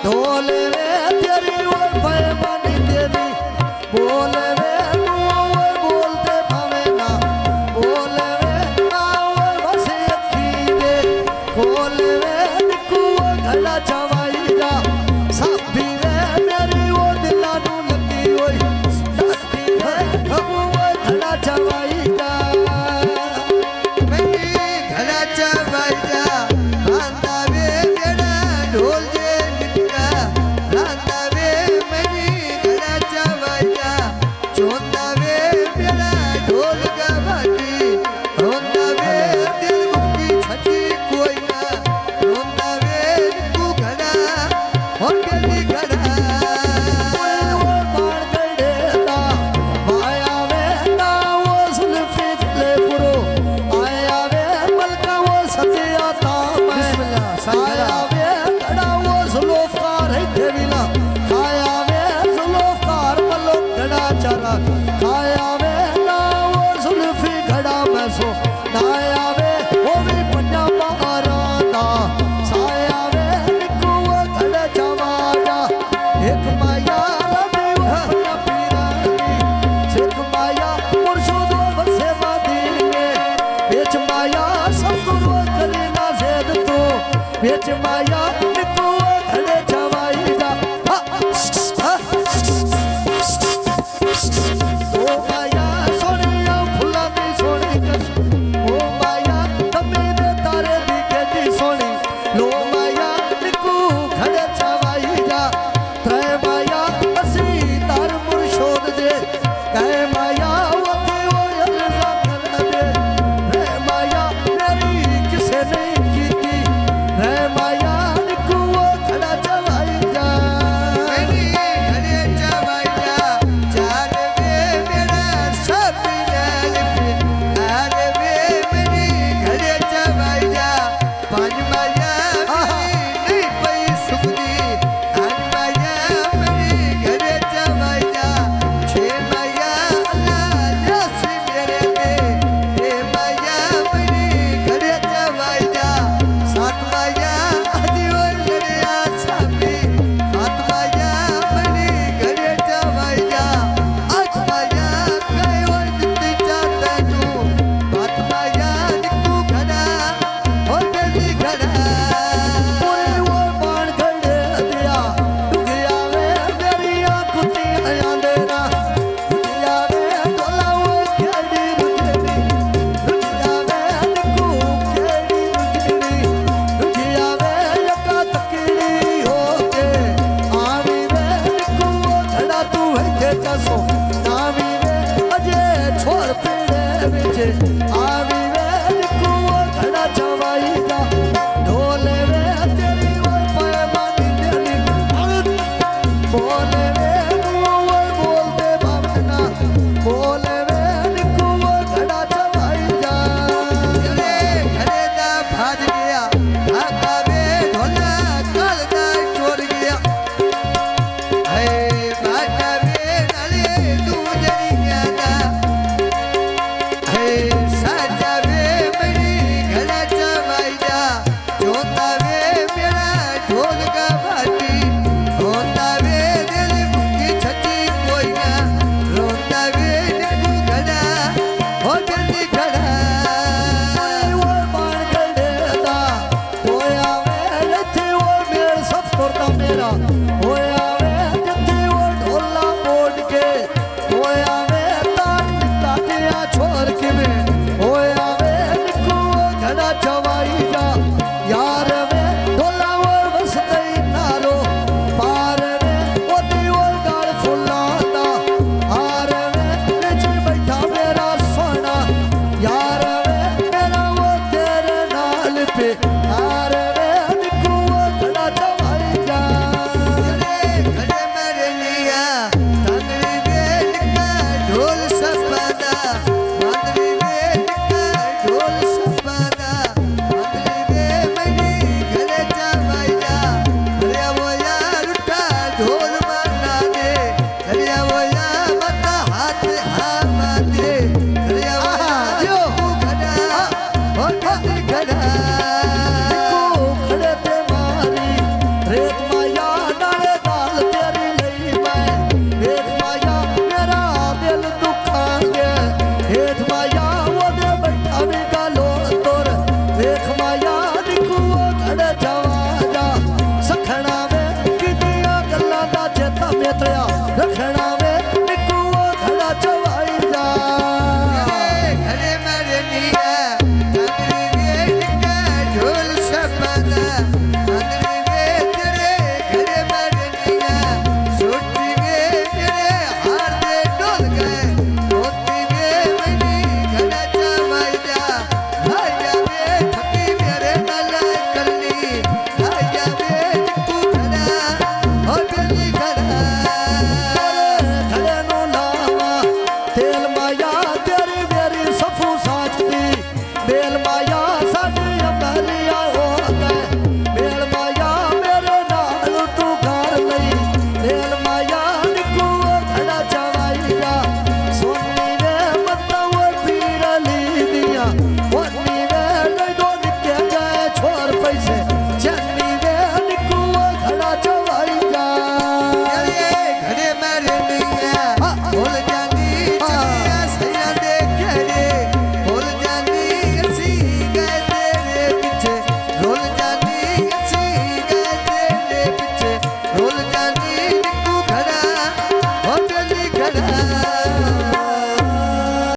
ढोल वे तेरी वो पैमानी तेरी बोल वे बोलते भावे ना बोल वे ना वो बस अखी दे खोल वे निकू घड़ा चवाई जा साबी वे मेरी वो दिला नू लगी होई साबी वे खबू वो घड़ा चवाई जा मेरी घड़ा चवाई जा रांदा वे मेरा ढोल जे निका रांदा वे मेरी घड़ा चवाई जा चोंदा वे मेरा ढोल गवाटी रोंदा वे दिल मुक्की छठी कोई ना रोंदा वे निकू घड़ा हो मेरी घड़ा वो बाण गड़ेदा माया वे ना वो सुल्फी चले पुरो आया वे मलका वो सतिया ताम आया वे घड़ा वो सुलोफकार है देविला आया वे सुलोफकार मलो घड़ा चला आया वे ना वो सुल्फी घड़ा में सो आया वे वो भी पंजाबा आरादा साया वे निकू वो घड़ा चवाजा एक माया रवि वो पंजाबी रानी सिख माया मुर्शोदो बसे मादीने बेच माया सतुर वो करीना जेद तो बेच माया निकू वो घड़े चवाई जा ओ माया सोनिया फुला दी सोनी कश ओ माया तमी दे तारे दी केडी सोनी लो माया निकू घड़े चवाई जा त्रै माया असी तार मुर्शोद दे कहे माया वते वो अल्लाह कर दे रे माया मेरी किसे नहीं कीती रे माया निकू वो घड़ा चवाई जा मेरी घड़े चवाई जा चार वे मेरा सब लाल पे आर वे मेरी घड़े चवाई जा पांच माया मेरी नहीं पई सुखदी आठ माया मेरी घड़े चवाई जा छह माया अल्लाह जैसी मेरे पे ये माया मेरी घड़े चवाई जा सात माया अजीवन दरिया साबी सात माया मेरी घड़े चवाई जा आठ माया कई और जितनी चाहता तू सात माया निकू घड़ा हो जल्दी घड़ा पूरे वो बाण गड़े दिया डुगिया वे मेरी कुत्ती आया देना डुगिया वे ढोला वो केड़ी रुजड़ी डुगिया वे निकू केड़ी रुजड़ी डुगिया वे यका तकड़ी होके आवी वे निकू वो घड़ा तू है चसो आवी वे अजे छोड़ पेड़े विचे आवी वे निकू वो घड़ा चवाई जा ढोले वे तेरी वो पैमानी तेरी बोले वे वो बोलते भावना बोले वे निकू वो घड़ा चवाई जा चले घड़े दा भाज गया भागा वे ढोला काल दा छोड़ गया है भागा वे नाले तू जरी गया है साजा वे मेरी घड़ा चवाई जा जोता वे मेरा ढोल का बाटी रोता वे दिल मुक्की छठी कोई ना रोता वे निकू घड़ा हो जल्दी घड़ा वो बाण गड़े दा होया वे लथे वो मेर सब तोरता मेरा